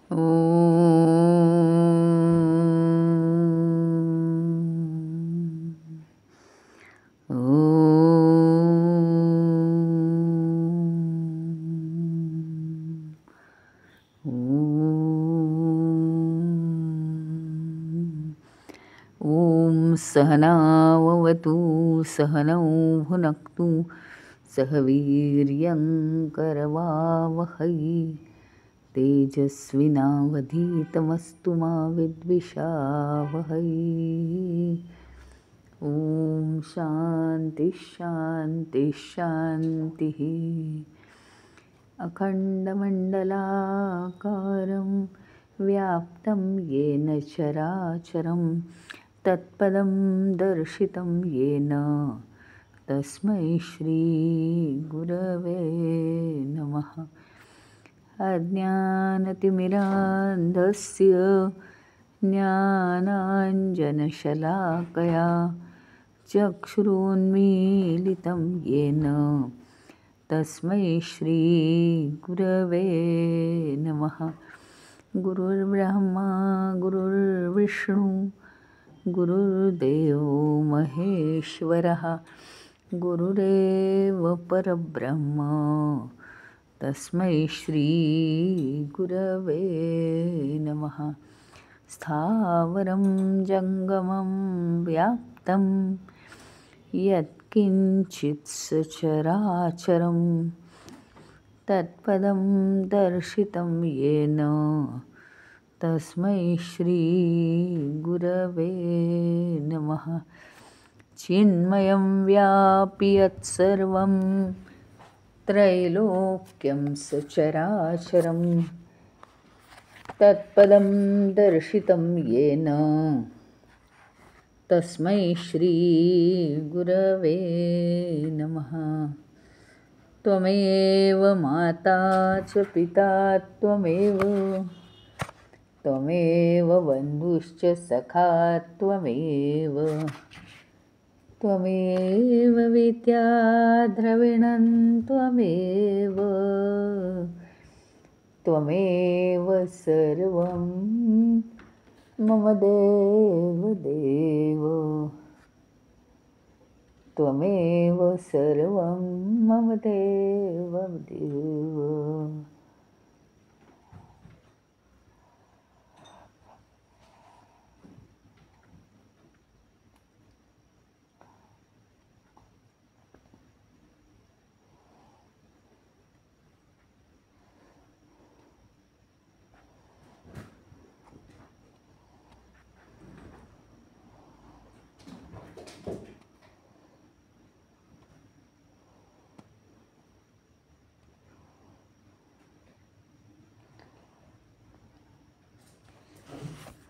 ॐ सहनाववतु सहनौ भुनक्तु सह वीर्यं करवावहै तेजस्विनावधीतमस्तु मा विद्विषावहै। ॐ शान्ति शान्ति शान्तिः। अखण्डमण्डलाकारं व्याप्तं येन चराचरं तत्पदं दर्शितं येन तस्मै श्रीगुरवे नमः। अज्ञानतिमिरान्धस्य ज्ञानाञ्जनशलाकया चक्षुरुन्मीलितं येन तस्मै श्रीगुरवे नमः। गुरुर्ब्रह्मा गुरुर्विष्णु गुरुर्देवो महेश्वरः गुरुरेव परब्रह्म तस्मै श्रीगुरवे नमः। स्थावरं जङ्गमं व्याप्तं यत्किञ्चित् सचराचरं तत्पदं दर्शितं येन तस्मै श्रीगुरवे नमः। चिन्मयं व्यापि यत्सर्वं त्रैलोक्यं सचराचरं तत्पदं दर्शितं येन तस्मै श्रीगुरवे नमः। त्वमेव माता च पिता त्वमेव बन्धुश्च सखा त्वमेव विद्या द्रविणं त्वमेव सर्वं मम देव त्वमेव सर्वं मम देव।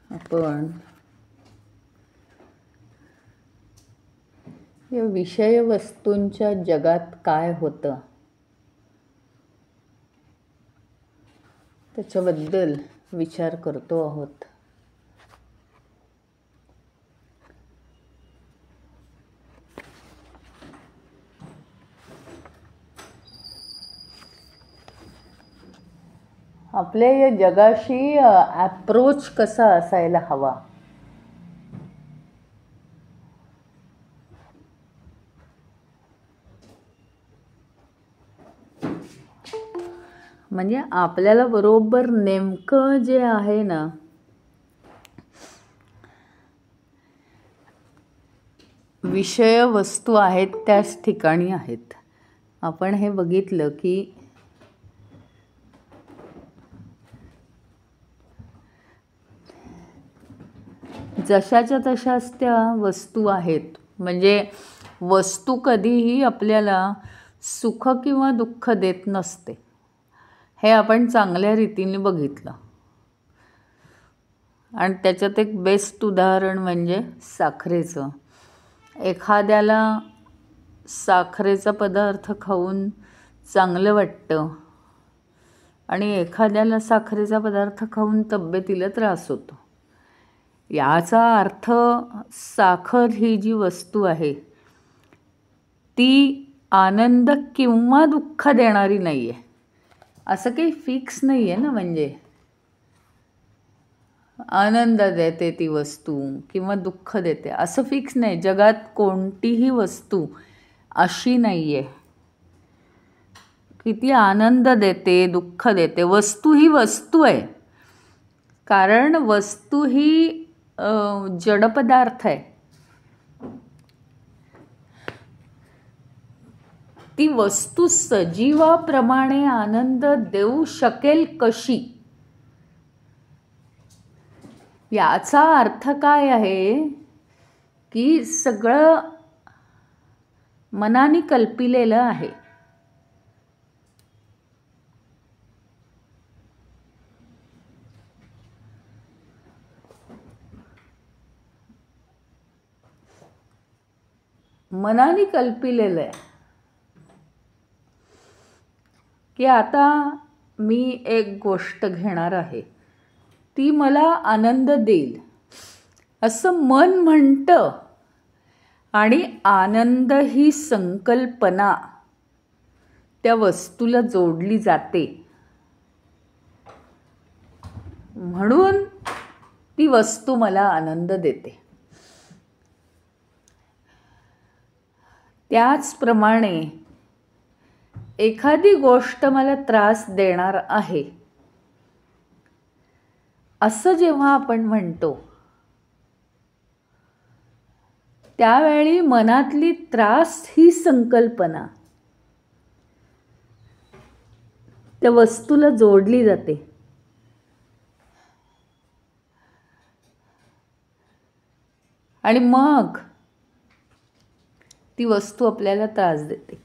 आपण या विषय वस्तूंच्या जगात काय होतं त्याच्याबद्दल विचार करतो आहोत। आपल्या या जगाशी अप्रोच कसा असायला हवा, म्हणजे आपल्याला बरोबर नेमकं जे आहे ना विषय वस्तू आहेत त्याच ठिकाणी आहेत। आपण हे बघितलं की जशाच्या तशाच त्या वस्तू आहेत। म्हणजे वस्तू कधीही आपल्याला सुख किंवा दुःख देत नसते, हे आपण चांगल्या रीतीने बघितलं। आणि त्याच्यात एक बेस्ट उदाहरण म्हणजे साखरेचं। एखाद्याला साखरेचा पदार्थ खाऊन चांगलं वाटतं आणि एखाद्याला साखरेचा पदार्थ खाऊन तब्येतीला त्रास होतो। याचा अर्थ साखर ही जी वस्तू आहे ती आनंद किंवा दुःख देणारी नाही आहे, असं काही फिक्स नाही आहे ना। म्हणजे आनंद देते ती वस्तू किंवा दुःख देते असं फिक्स नाही. जगात कोणतीही वस्तू अशी नाही आहे की ती आनंद देते दुःख देते. वस्तू ही वस्तू आहे, कारण वस्तू ही जडपदार्थ आहे. ती वस्तू सजीवाप्रमाणे आनंद देऊ शकेल कशी, याचा अर्थ काय आहे की सगळं मनाने कल्पिलेलं आहे. मनाने कल्पिलेलं आहे की आता मी एक गोष्ट घेणार आहे, ती मला आनंद देईल असं मन म्हणतं. आणि आनंद ही संकल्पना त्या वस्तूला जोडली जाते, म्हणून ती वस्तू मला आनंद देते. त्याचप्रमाणे एखादी गोष्ट मला त्रास देणार आहे असं जेव्हा आपण म्हणतो, त्यावेळी मनातली त्रास ही संकल्पना त्या वस्तूला जोडली जाते. आणि मग ती वस्तू आपल्याला त्रास देते.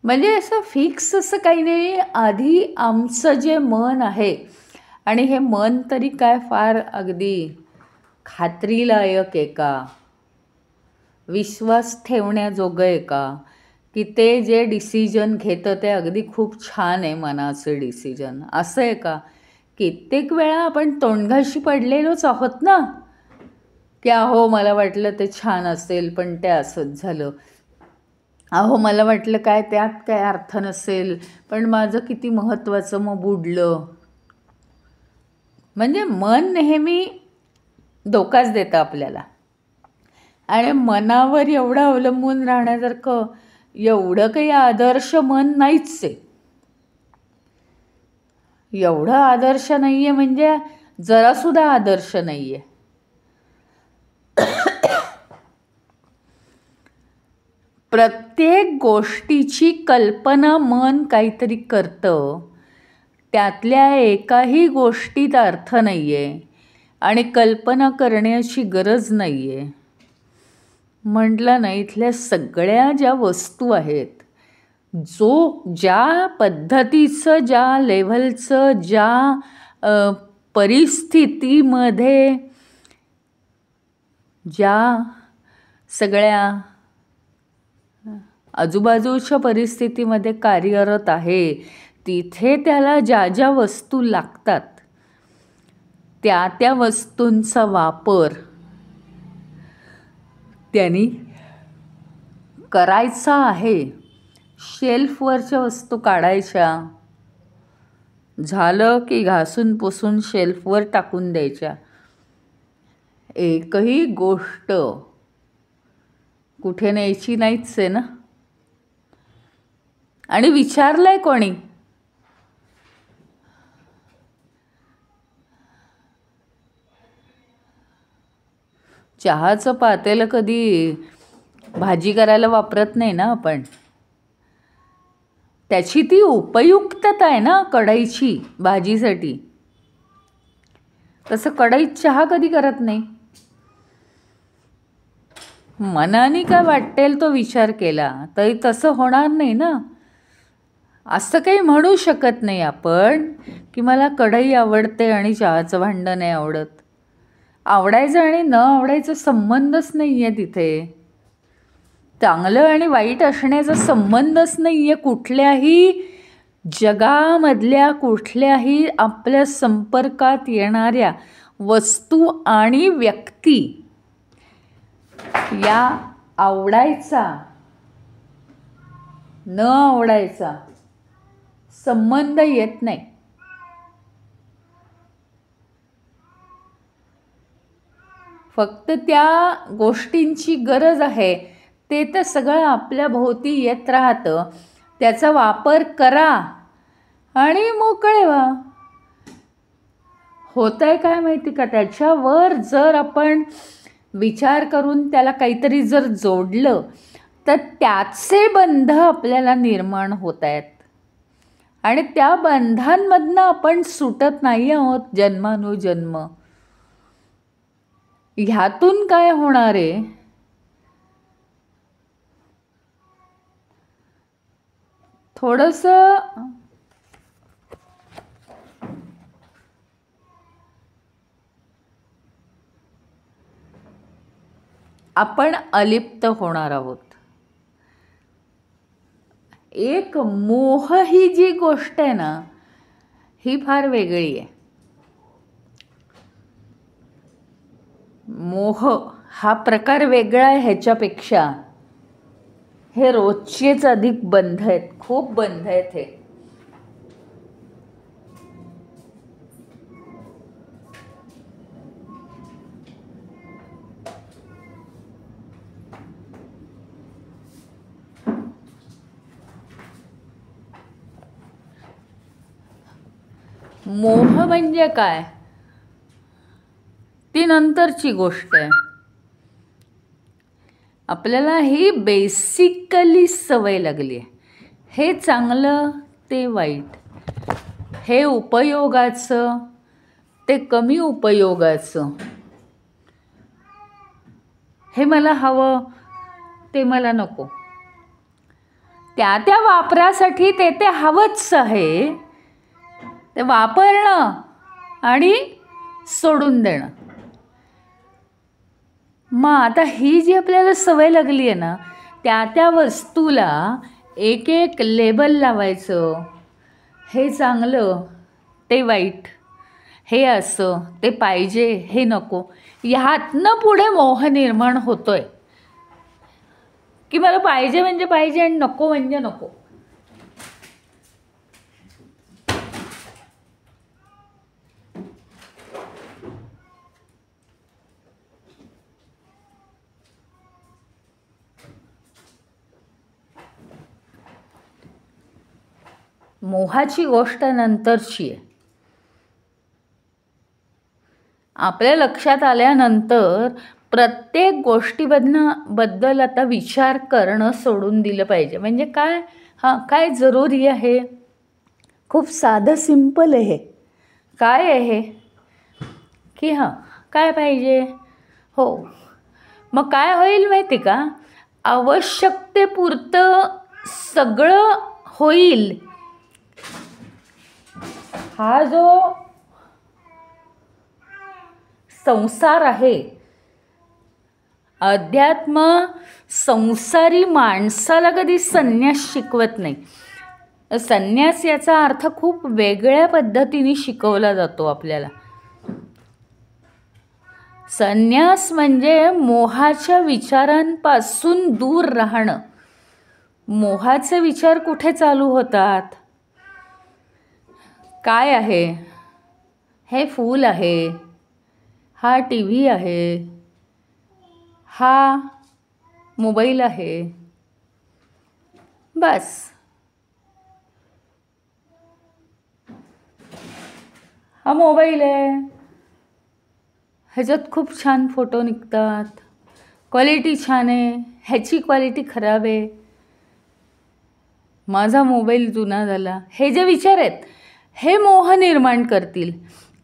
म्हणजे असं फिक्स असं काही नाही. आधी आमचं जे मन आहे, आणि हे मन तरी काय फार अगदी खात्रीलायक आहे का, विश्वास ठेवण्याजोगं आहे का, की ते जे डिसिजन घेतं ते अगदी खूप छान आहे मनाचं डिसिजन, असं आहे का. कित्येक वेळा आपण तोंडघाशी पडलेलोच आहोत ना, की अहो मला वाटलं ते छान असेल पण ते असंच झालं, अहो मला वाटलं काय त्यात काय अर्थ नसेल पण माझं किती महत्त्वाचं मग बुडलं. म्हणजे मन नेहमी धोकाच देतं आपल्याला. आणि मनावर एवढं अवलंबून राहण्यासारखं एवढं काही आदर्श मन नाहीच आहे. एवढं आदर्श नाही आहे म्हणजे जरासुद्धा आदर्श नाही आहे. प्रत्येक गोष्टीची कल्पना मन काहीतरी करतं, त्यातल्या एकाही गोष्टीत अर्थ नाही आहे आणि कल्पना करण्याची गरज नाही आहे. म्हटलं ना, इथल्या सगळ्या ज्या वस्तू आहेत, ज्या पद्धतीचं, ज्या लेव्हलचं, ज्या परिस्थितीमध्ये, ज्या सगळ्या आजूबाजूच्या परिस्थितीमध्ये कार्यरत आहे, तिथे त्याला ज्या ज्या वस्तू लागतात त्या त्या वस्तूंचा वापर त्यांनी करायचा आहे. शेल्फवरच्या वस्तू काढायच्या, झालं की घासून पुसून शेल्फवर टाकून द्यायच्या. एकही गोष्ट कुठे न्यायची नाहीच आहे ना. आणि विचारलंय कोणी, चहाचं पातेलं कधी भाजी करायला वापरत नाही ना आपण. त्याची ती उपयुक्तता आहे ना कढईची भाजीसाठी. तसं कढईत चहा कधी करत नाही. मनाने काय वाटेल तो विचार केला तरी तसं होणार नाही ना. असं काही म्हणू शकत नाही आपण की मला कढई आवडते आणि चहाचं भांडं नाही आवडत. आवडायचं आणि न आवडायचं संबंधच नाही आहे तिथे. चांगलं आणि वाईट असण्याचा संबंधच नाही आहे. कुठल्याही जगामधल्या कुठल्याही आपल्या संपर्कात येणाऱ्या वस्तू आणि व्यक्ती या आवडायचा न आवडायचा संबंध येत नाही. फक्त त्या गोष्टींची गरज आहे, ते तर सगळं आपल्या भोवती येत राहतं. त्याचा वापर करा आणि मोकळे व्हा. होतं आहे काय माहिती का, त्याच्यावर जर आपण विचार करून त्याला काहीतरी जर जोडलं तर त्याचे बंध आपल्याला निर्माण होत आहेत आणि त्या बंधांमधनं आपण सुटत नाही आहोत जन्मानुजन्म. ह्यातून काय होणार आहे, थोडंसं आपण अलिप्त होणार आहोत. एक मोह ही जी गोष्ट आहे ना, ही फार वेगळी आहे. मोह हा प्रकार वेगळा आहे. ह्याच्यापेक्षा हे रोजचेच अधिक बंध आहेत, खूप बंध आहेत हे. मोह म्हणजे काय, ती नंतरची गोष्ट आहे. आपल्याला ही बेसिकली सवय लागली आहे. हे चांगलं ते वाईट, हे उपयोगाचं ते कमी उपयोगाचं, हे मला हवं ते मला नको. त्या त्या वापरासाठी ते ते हवंच आहे, ते वापरणं आणि सोडून देणं. मग आता ही जी आपल्याला सवय लागली आहे ना, त्या त्या वस्तूला एक एक लेबल लावायचं. हे चांगलं ते वाईट, हे असं ते पाहिजे हे नको. ह्यातनं पुढे मोह निर्माण होतोय की मला पाहिजे म्हणजे पाहिजे आणि नको म्हणजे नको. मोहाची गोष्ट नंतरची आहे. आपल्या लक्षात आल्यानंतर प्रत्येक गोष्टीबद्दल आता विचार करणं सोडून दिलं पाहिजे. म्हणजे काय, काय जरुरी आहे, खूप साधं सिंपल आहे. काय आहे की काय पाहिजे, हो. मग काय होईल माहिती का, आवश्यकतेपुरतं सगळं होईल. हा जो संसार आहे, अध्यात्म संसारी माणसाला कधी संन्यास शिकवत नाही. संन्यास याचा अर्थ खूप वेगळ्या पद्धतीने शिकवला जातो आपल्याला. संन्यास म्हणजे मोहाच्या विचारांपासून दूर राहणं. मोहाचे विचार कुठे चालू होतात, काय आहे, हे फूल आहे, हा टी व्ही आहे, हा मोबाईल आहे, बस. हा मोबाईल आहे, ह्याच्यात खूप छान फोटो निघतात, क्वालिटी छान आहे, ह्याची क्वालिटी खराब आहे, माझा मोबाईल जुना झाला. हे जे विचार आहेत हे मोह निर्माण करतील,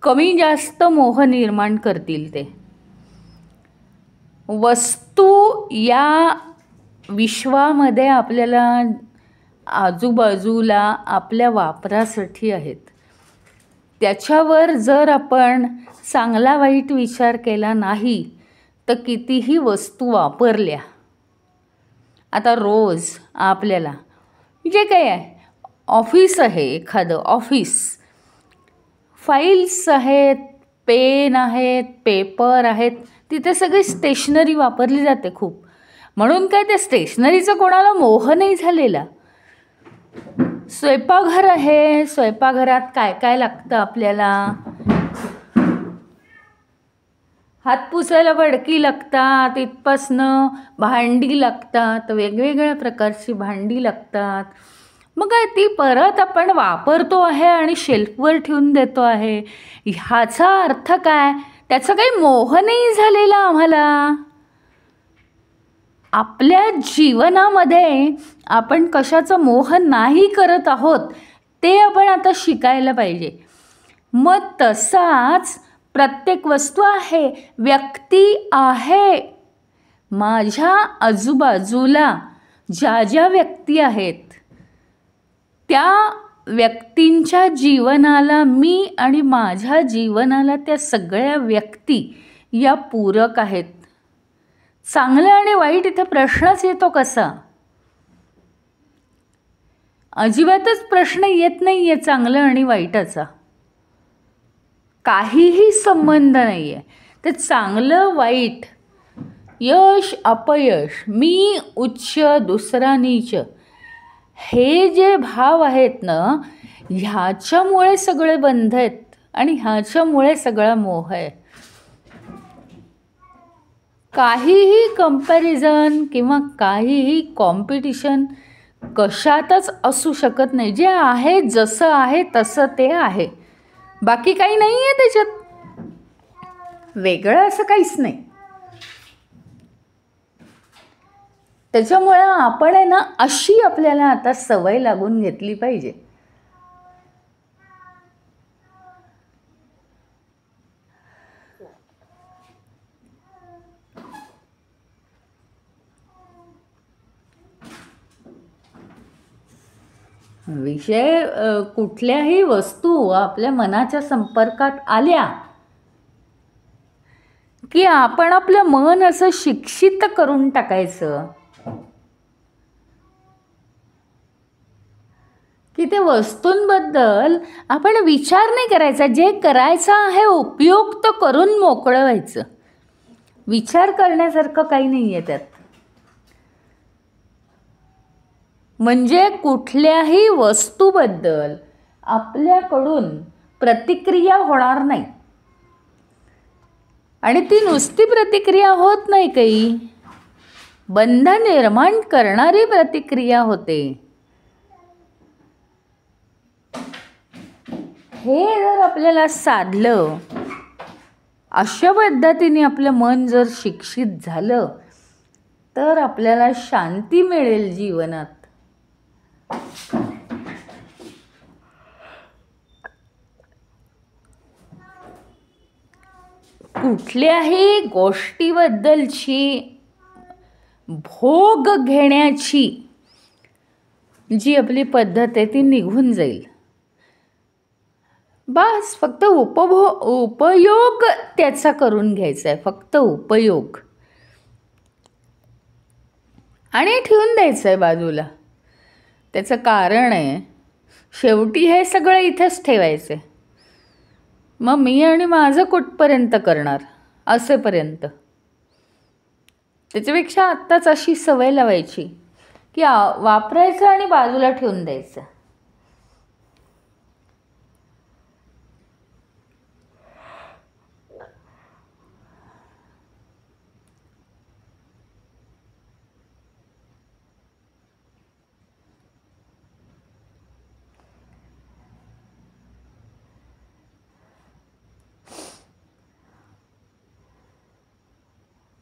कमी जास्त मोह निर्माण करतील. ते वस्तू या विश्वामध्ये आपल्याला आजूबाजूला आपल्या वापरासाठी आहेत. त्याच्यावर जर आपण चांगला वाईट विचार केला नाही तर कितीही वस्तू वापरल्या, आता रोज आपल्याला जे काही आहे, ऑफिस आहे, एखादं ऑफिस, फाईल्स आहेत, पेन आहेत, पेपर आहेत, तिथे सगळी स्टेशनरी वापरली जाते खूप. म्हणून काय ते स्टेशनरीचा कोणाला मोह नाही झालेला. स्वयंपाकघर आहे, स्वयंपाकघरात काय काय लागतं आपल्याला, हात पुसायला फडकी लागतात, इथपासनं भांडी लागतात, वेगवेगळ्या प्रकारची भांडी लागतात. मग काय ती परत आपण वापरतो आहे आणि शेल्फवर ठेवून देतो आहे, ह्याचा अर्थ काय? त्याचा काही मोह नाही झालेला आम्हाला. आपल्या जीवनामध्ये आपण कशाचा मोह नाही करत आहोत ते आपण आता शिकायला पाहिजे. मग तसाच प्रत्येक वस्तू आहे, व्यक्ती आहे. माझ्या आजूबाजूला ज्या ज्या व्यक्ती आहेत त्या व्यक्तींच्या जीवनाला मी आणि माझ्या जीवनाला त्या सगळ्या व्यक्ती या पूरक आहेत. चांगलं आणि वाईट इथे प्रश्नच येतो कसा? अजिबातच प्रश्न येत नाही आहे चांगलं आणि वाईटाचा. काहीही संबंध नाही आहे. ते चांगलं वाईट, यश अपयश, मी उच्च दुसरा नीच, हे जे भाव आहेत ना, ह्याच्यामुळे सगळे बंध आहेत आणि ह्याच्यामुळे सगळा मोह आहे. काहीही कंपॅरिझन किंवा काहीही कॉम्पिटिशन कशातच असू शकत नाही. जे आहे जसं आहे तसं ते आहे, बाकी काही नाही आहे त्याच्यात, वेगळं असं काहीच नाही. त्याच्यामुळे आपण आहे ना, अशी आपल्याला आता सवय लागून घेतली पाहिजे. विषय कुठल्याही वस्तू आपल्या मनाच्या संपर्कात आल्या की आपण आपलं मन असं शिक्षित करून टाकायचं की ते वस्तूंबद्दल आपण विचार नाही करायचा. जे करायचं आहे उपयुक्त करून मोकळं व्हायचं. विचार करण्यासारखं काही नाही आहे त्यात. म्हणजे कुठल्याही वस्तूबद्दल आपल्याकडून प्रतिक्रिया होणार नाही. आणि ती नुसती प्रतिक्रिया होत नाही, काही बंध निर्माण करणारी प्रतिक्रिया होते. हे जर आपल्याला साधलं, अशा पद्धतीने आपलं मन जर शिक्षित झालं तर आपल्याला शांती मिळेल जीवनात. कुठल्याही गोष्टीबद्दलची भोग घेण्याची जी आपली पद्धत आहे ती निघून जाईल. बस फक्त उपयोग त्याचा करून घ्यायचा आहे, फक्त उपयोग, आणि ठेवून द्यायचं आहे बाजूला. त्याचं कारण आहे, शेवटी हे सगळं इथंच ठेवायचं आहे. मग मी आणि माझं कुठपर्यंत करणार असेपर्यंत. त्याच्यापेक्षा आत्ताच अशी सवय लावायची की वापरायचं आणि बाजूला ठेवून द्यायचं.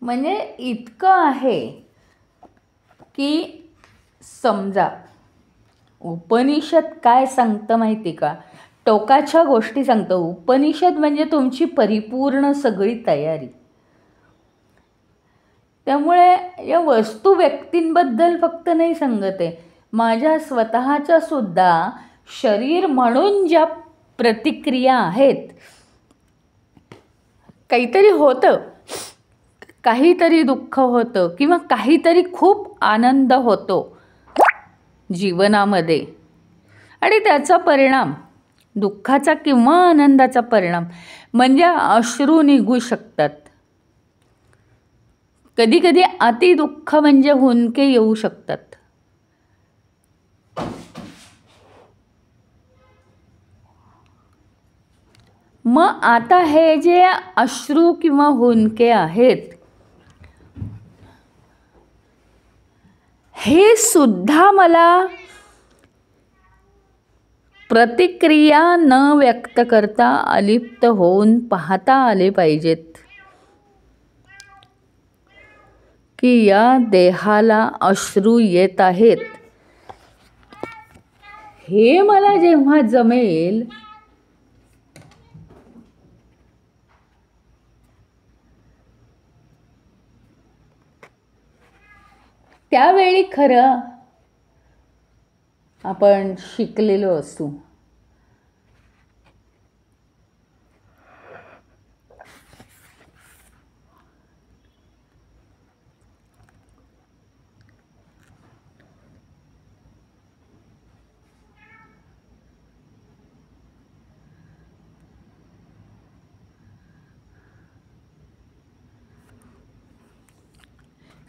म्हणजे इतकं आहे की समजा उपनिषद काय सांगतं माहिती का? टोकाच्या गोष्टी सांगतं. उपनिषद म्हणजे तुमची परिपूर्ण सगळी तयारी. त्यामुळे या वस्तू व्यक्तींबद्दल फक्त नाही सांगत आहे, माझ्या स्वतःच्या सुद्धा शरीर म्हणून ज्या प्रतिक्रिया आहेत. काहीतरी होतं, काहीतरी दुःख होतं किंवा काहीतरी खूप आनंद होतो जीवनामध्ये, आणि त्याचा परिणाम, दुःखाचा किंवा आनंदाचा परिणाम म्हणजे अश्रू निघू शकतात. कधी कधी अति दुःख म्हणजे हुंदके येऊ शकतात. मग आता हे जे अश्रू किंवा हुंदके आहेत, हे सुद्धा मला प्रतिक्रिया न व्यक्त करता अलिप्त होऊन पाहता आले पाहिजेत की या देहाला अश्रू येत आहेत. हे मला जेव्हा जमेल त्यावेळी खरं आपण शिकलेलो असू.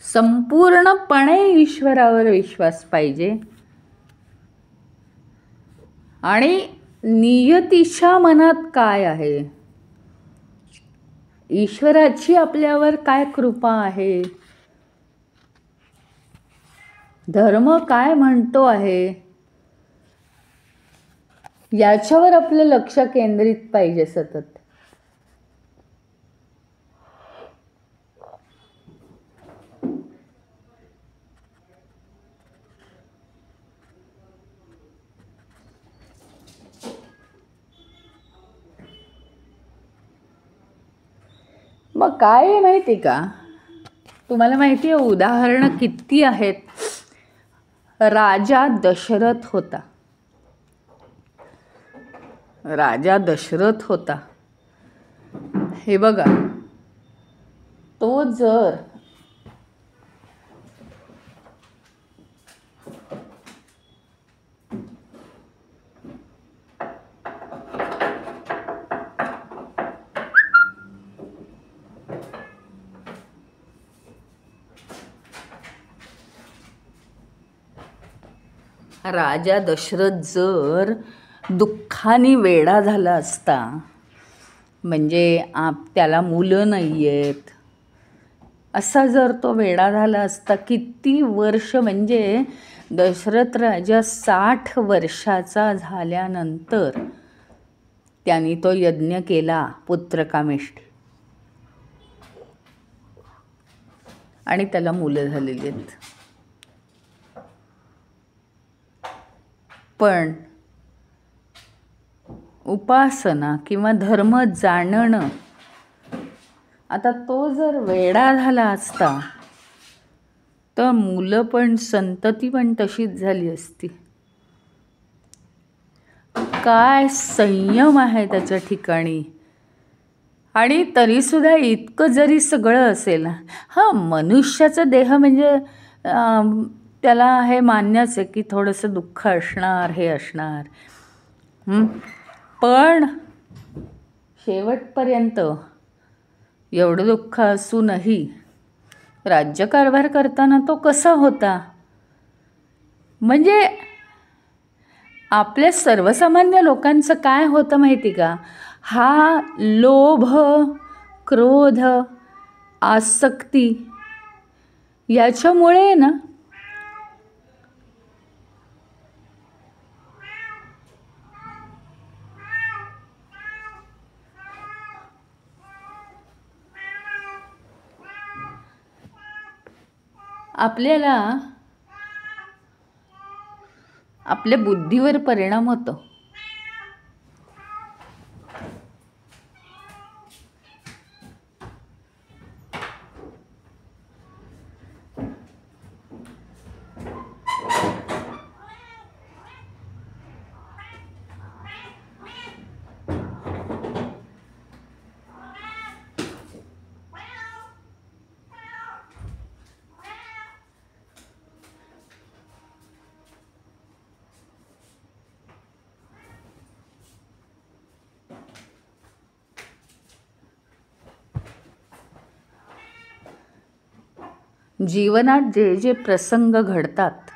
संपूर्णपणे ईश्वरावर विश्वास पाहिजे आणि नियतीच्या मनात काय आहे, ईश्वराची आपल्यावर काय कृपा आहे, धर्म काय म्हणतो आहे, याच्यावर आपलं लक्ष केंद्रित पाहिजे सतत. मग काय आहे माहिती का, तुम्हाला माहिती आहे उदाहरणं किती आहेत. राजा दशरथ होता. राजा दशरथ होता, हे बघा, तो जर राजा दशरथ जर दुःखाने वेडा झाला असता, म्हणजे त्याला मुलं नाही आहेत असा जर तो वेडा झाला असता, किती वर्ष, म्हणजे दशरथ राजा 60 वर्षाचा झाल्यानंतर त्यांनी तो यज्ञ केला पुत्रकामेष्ठी, आणि त्याला मुलं झालेली आहेत. पण उपासना किंवा धर्म जाणणं, आता तो जर वेडा झाला असता तर मुलं पण संतती पण तशीच झाली असती. काय संयम आहे त्याच्या ठिकाणी. आणि तरीसुद्धा इतकं जरी सगळं असेल, मनुष्याचा देह म्हणजे त्याला हे मान्यच आहे की थोडंसं दुःख असणार, हे असणार, पण शेवटपर्यंत एवढं दुःख असूनही राज्यकारभार करताना तो कसा होता. म्हणजे आपल्या सर्वसामान्य लोकांचं काय होतं माहिती का, हा लोभ, क्रोध, आसक्ती याच्यामुळे ना आपल्याला आपल्या बुद्धीवर परिणाम होतो. जीवनात जे जे प्रसंग घडतात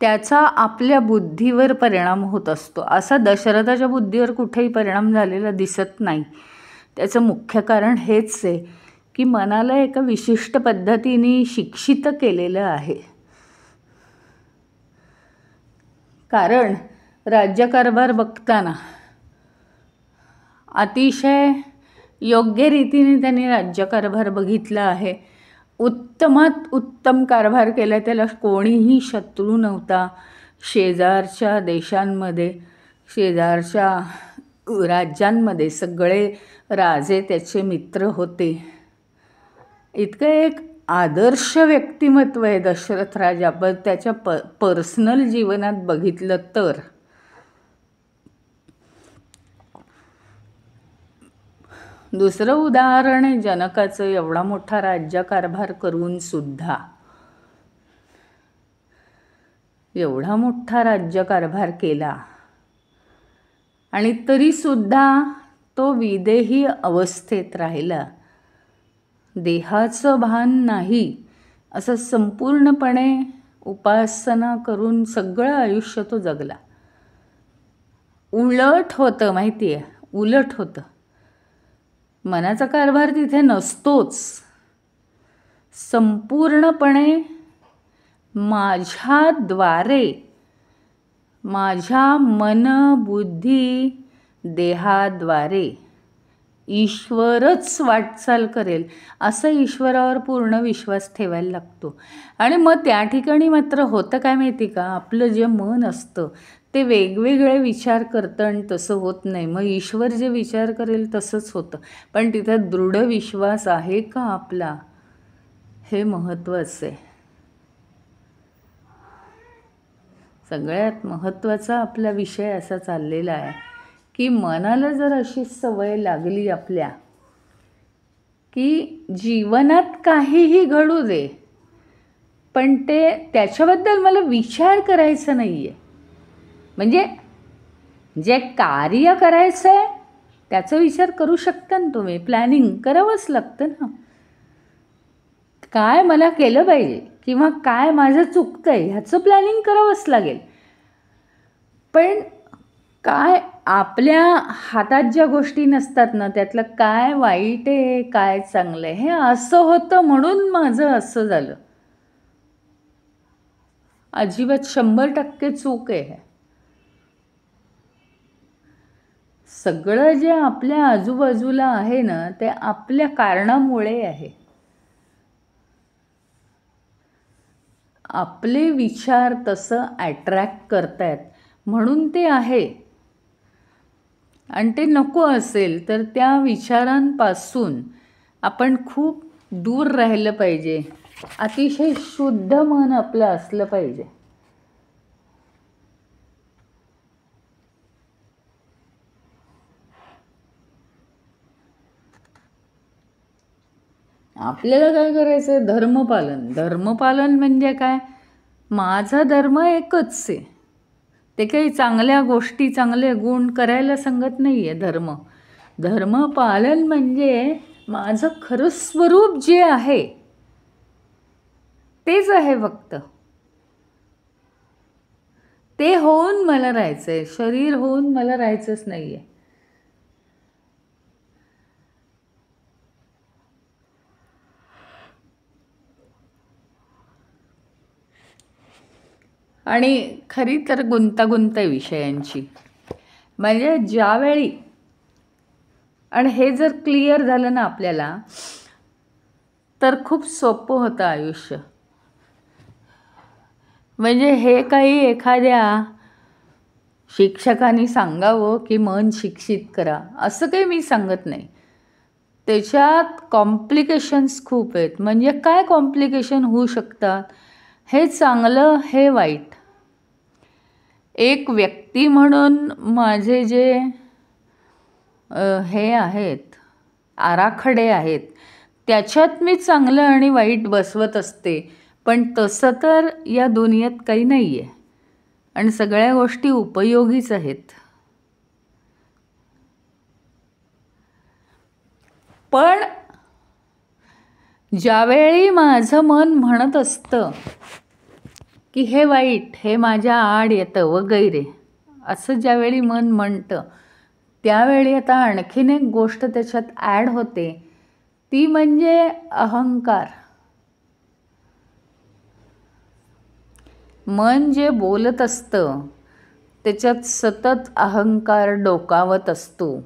त्याचा आपल्या बुद्धीवर परिणाम होत असतो. असा दशरथाच्या बुद्धीवर कुठेही परिणाम झालेला दिसत नाही. त्याचं मुख्य कारण हेच आहे की मनाला एका विशिष्ट पद्धतीने शिक्षित केलेलं आहे. कारण राज्यकारभार बघताना अतिशय योग्य रीतीने त्यांनी राज्यकारभार बघितला आहे. उत्तमात उत्तम कारभार केला. त्याला कोणीही शत्रू नव्हता. शेजारच्या देशांमध्ये, शेजारच्या राज्यांमध्ये सगळे राजे त्याचे मित्र होते. इतकं एक आदर्श व्यक्तिमत्व आहे दशरथ राजा. पण त्याच्या पर्सनल जीवनात बघितलं तर दुसरं उदाहरण आहे जनकाचं. एवढा मोठा राज्यकारभार करून सुद्धा, एवढा मोठा राज्यकारभार केला आणि तरीसुद्धा तो विदेही अवस्थेत राहिला. देहाचं भान नाही असं संपूर्णपणे उपासना करून सगळं आयुष्य तो जगला. उलट होतं, माहिती आहे, उलट होतं. मनाचा कारभार तिथे नसतोच. संपूर्णपणे माझ्याद्वारे, माझ्या मन बुद्धी देहाद्वारे ईश्वरच वाटचाल करेल असं ईश्वरावर पूर्ण विश्वास ठेवायला लागतो. आणि मग त्या ठिकाणी मात्र होतं काय माहिती का, आपलं जे मन असतं ते वेगवेगळे विचार करतं आणि तसं होत नाही. मग ईश्वर जे विचार करेल तसंच होतं. पण तिथं दृढ विश्वास आहे का आपला, हे महत्त्वाचं आहे. सगळ्यात महत्त्वाचा आपला विषय असा चाललेला आहे की मनाला जर अशी सवय लागली आपल्या की जीवनात काहीही घडू दे पण त्याच्याबद्दल मला विचार करायचा नाही आहे. म्हणजे जे कार्य करायचं आहे त्याचा विचार करू शकता ना तुम्ही. प्लॅनिंग करावंच लागतं ना. काय मला केलं पाहिजे किंवा काय माझं चुकतं आहे ह्याचं प्लॅनिंग करावंच लागेल. पण काय आपल्या हातात ज्या गोष्टी नसतात ना त्यातलं काय वाईट आहे काय चांगलं आहे हे असं होतं म्हणून माझं असं झालं, अजिबात 100% चूक आहे. सगळं जे आपल्या आजूबाजूला आहे ना ते आपल्या कारणामुळे आहे. आपले विचार तसं अट्रॅक्ट करतायत म्हणून ते आहे. आणि ते नको असेल तर त्या विचारांपासून आपण खूप दूर राहिलं पाहिजे. अतिशय शुद्ध मन आपलं असलं पाहिजे. आपल्याला काय करायचं आहे, धर्मपालन. धर्मपालन म्हणजे काय, माझा धर्म एकच आहे. ते काही चांगल्या गोष्टी चांगले गुण करायला सांगत नाही आहे धर्म. धर्मपालन म्हणजे माझं खरं स्वरूप जे आहे तेच आहे फक्त. ते होऊन मला राहायचं आहे, शरीर होऊन मला राहायचंच नाही आहे. आणि खरी तर गुंतागुंत आहे विषयांची. म्हणजे ज्यावेळी, आणि हे जर क्लिअर झालं ना आपल्याला तर खूप सोपं होतं आयुष्य. म्हणजे हे काही एखाद्या शिक्षकांनी सांगावं की मन शिक्षित करा असं काही मी सांगत नाही. त्याच्यात कॉम्प्लिकेशन्स खूप आहेत. म्हणजे काय कॉम्प्लिकेशन होऊ शकतात, हे चांगलं हे वाईट. एक व्यक्ती म्हणून माझे जे हे आहेत आराखडे आहेत त्याच्यात मी चांगलं आणि वाईट बसवत असते. पण तसं तर या दुनियेत काही नाही आहे आणि सगळ्या गोष्टी उपयोगीच आहेत. पण ज्यावेळी माझं मन म्हणत असतं की हे वाईट, हे माझ्या आड येतं वगैरे असं ज्यावेळी मन म्हणतं त्यावेळी आता आणखीन एक गोष्ट त्याच्यात ॲड होते, ती म्हणजे अहंकार. मन जे बोलत असतं त्याच्यात सतत अहंकार डोकावत असतो.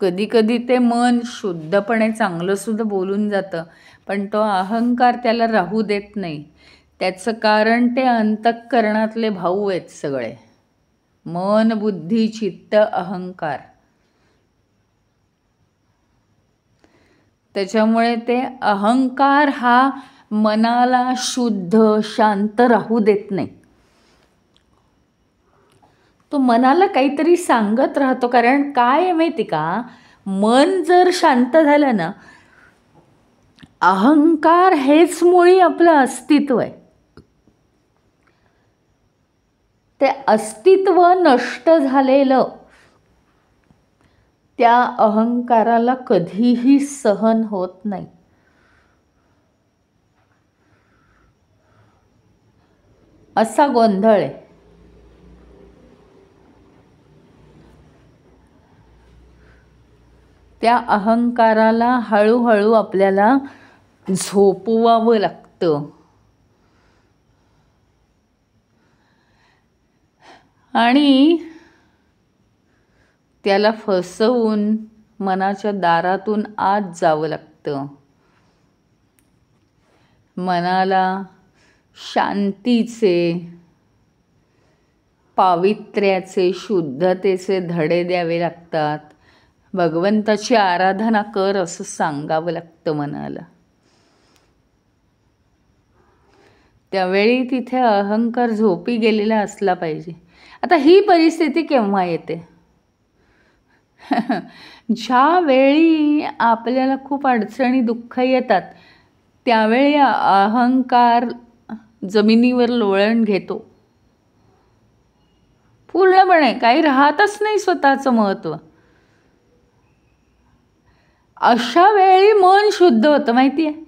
कधीकधी ते मन शुद्धपणे चांगलंसुद्धा बोलून जातं, पण तो अहंकार त्याला राहू देत नाही. त्याचं कारण ते अंतःकरणातले भाऊ आहेत सगळे, मन, बुद्धी, चित्त, अहंकार. त्याच्यामुळे ते अहंकार हा मनाला शुद्ध शांत राहू देत नाही. तो मनाला काहीतरी सांगत राहतो. कारण काय आहे माहिती का, मन जर शांत झालं ना, अहंकार हेच मुळी आपलं अस्तित्व आहे. ते अस्तित्व नष्ट झालेलं त्या अहंकाराला कधीही सहन होत नाही. असा गोंधळ आहे. त्या अहंकाराला हळूहळू आपल्याला झोपवावं लागतं. आणि त्याला फसवून मनाच्या दारातून आत जावं लागतं. मनाला शांतीचे, पावित्र्याचे, शुद्धतेचे धडे द्यावे लागतात. भगवंताची आराधना कर असं सांगावं लागतं मनाला. त्यावेळी तिथे अहंकार झोपी गेलेला असला पाहिजे. आता ही परिस्थिती केव्हा येते? ज्यावेळी आपल्याला खूप अडचणी, दुःख येतात त्यावेळी अहंकार जमिनीवर लोळण घेतो पूर्णपणे. काही राहतच नाही स्वतःचं महत्त्व. अशा वेळी मन शुद्ध होतं माहिती आहे.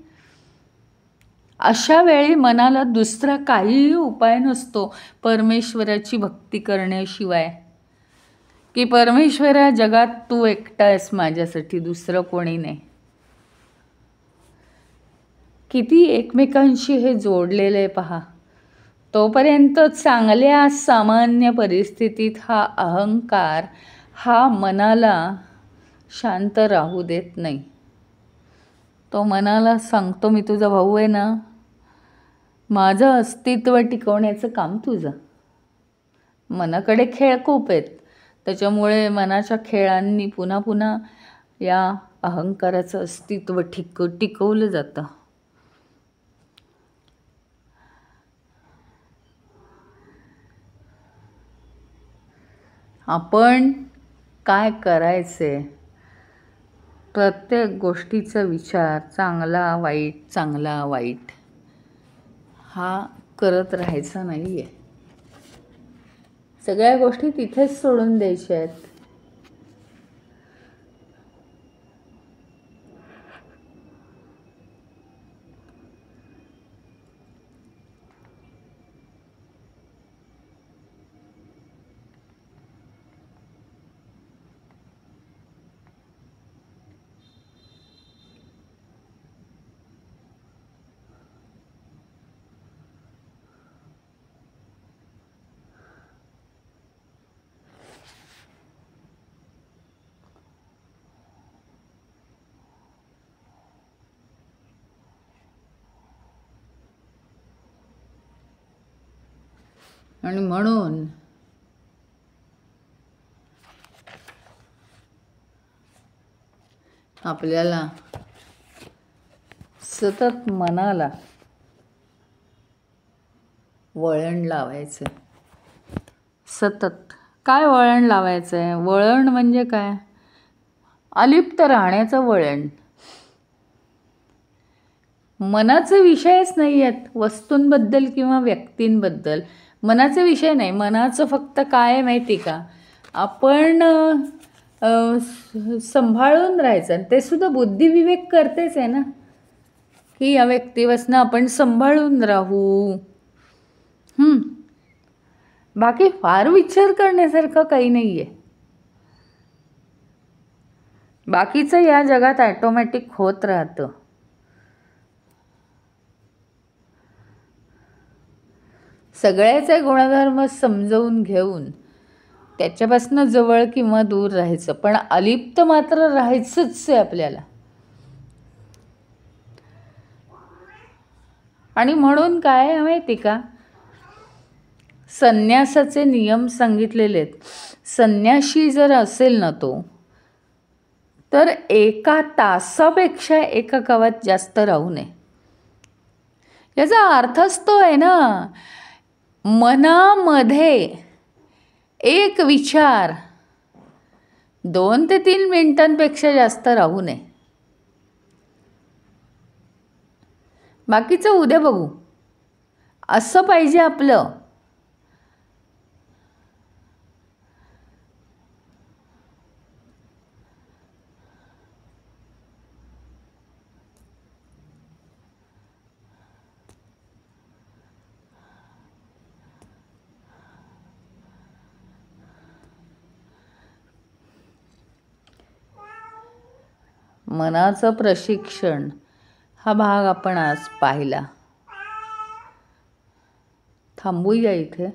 अशा वेळी मनाला दुसरा काहीही उपाय नसतो परमेश्वराची भक्ती करण्याशिवाय, की परमेश्वरा जगात तू एकटा आहेस माझ्यासाठी, दुसरं कोणी नाही. किती एकमेकांशी हे जोडलेलं आहे पहा. तोपर्यंत चांगल्या सामान्य परिस्थितीत हा अहंकार हा मनाला शांत राहू देत नाही. तो मनाला सांगतो, मी तुझा भाऊ आहे ना, माझं अस्तित्व टिकवण्याचं काम तुझं. मनाकडे खेळ खूप आहेत, त्याच्यामुळे मनाच्या खेळांनी पुन्हा पुन्हा या अहंकाराचं अस्तित्व टिकवलं जातं. आपण काय करायचे, प्रत्येक गोष्टीचा विचार चांगला वाईट, चांगला वाईट हा करत राहायचा नाही आहे. सगळ्या गोष्टी तिथेच सोडून द्यायच्या आहेत. आणि म्हणून आपल्याला सतत मनाला वळण लावायचं. सतत काय वळण लावायचं आहे? वळण म्हणजे काय? अलिप्त राहण्याचं वळण. मनाचे विषयच नाही आहेत वस्तूंबद्दल किंवा व्यक्तींबद्दल. मनाचे विषय नाही. मनाचं फक्त काय आहे माहिती का, आपण सांभाळून राहायचं. आणि ते सुद्धा बुद्धिविवेक करतेच आहे ना. की या व्यक्तीपासून आपण सांभाळून राहू. बाकी फार विचार करण्यासारखं काही नाही आहे. बाकीचं या जगात ॲटोमॅटिक होत राहतं. सगळ्याचे गुणधर्म समजवून घेऊन त्याच्यापासून जवळ किंवा दूर राहायचं, पण अलिप्त मात्र राहायचंच आहे आपल्याला. आणि म्हणून काय आहे माहिती का, संन्यासाचे नियम सांगितलेले आहेत. संन्याशी जर असेल ना तो, तर 1 तासापेक्षा एका गावात जास्त राहू नये. याचा अर्थच तो आहे ना, मनामध्ये एक विचार 2 ते 3 मिनिटांपेक्षा जास्त राहू नये. बाकीचं उद्या बघू असं पाहिजे आपलं. मनाचं प्रशिक्षण हा भाग आपण आज पाहिला. थांबूया इथे.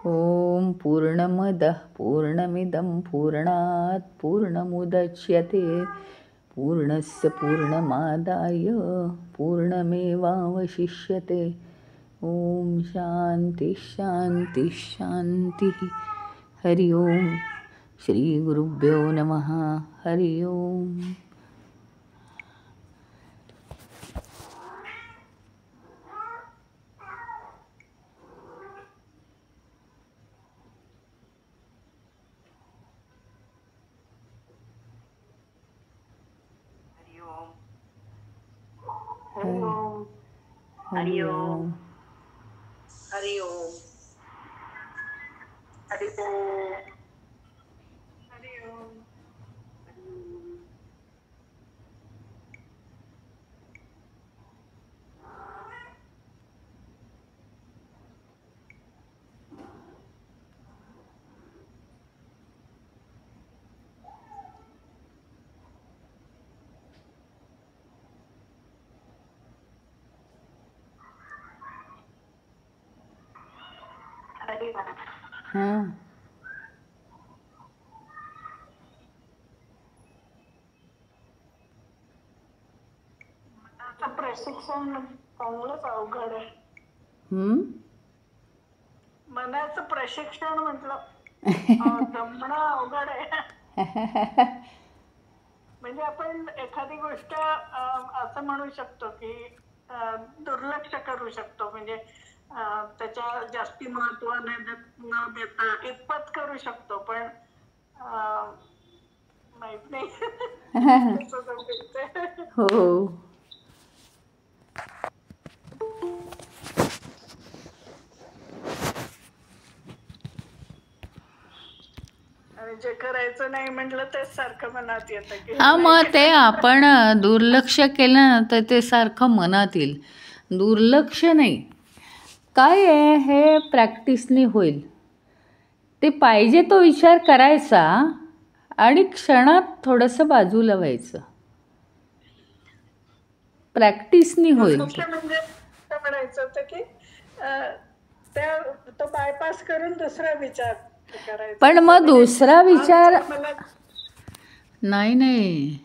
ओम पूर्णमदः पूर्णमिदं पूर्णात् पूर्णमुदच्यते पूर्णस्य पूर्णमादाय पूर्णमेवावशिष्यते. ओम शांती शांती शांती. हरि ओम. श्री गुरुभ्यो नमः. हरि ओम. हरि ओम. हरि ओम. हरि ओम. हरि ओम. हरि ओम. हरि ओम. हां मनाचं प्रशिक्षण चांगलंच अवघड आहे. मनाचं प्रशिक्षण म्हटलं जमणं अवघड आहे. म्हणजे आपण एखादी गोष्ट असं म्हणू शकतो की दुर्लक्ष करू शकतो, म्हणजे त्याच्या जास्ती महत्व न देता इतपत करू शकतो, पण माहित नाही कसं जमेल ते. हो. आणि जे करायचं नाही म्हटलं तेच सारखं मनात येतं की हा, मग ते आपण दुर्लक्ष केलं ना तर ते सारखं मनात येईल. दुर्लक्ष नाही, काय आहे हे प्रॅक्टिसने होईल. ते पाहिजे तो विचार करायचा आणि क्षणात थोडंसं बाजूला व्हायचं. प्रॅक्टिसने होईल. दुर्लक्ष म्हणजे काय म्हणायचं होतं की तो बायपास करून दुसरा विचार करायचा. पण मग दुसरा विचार मला नाही.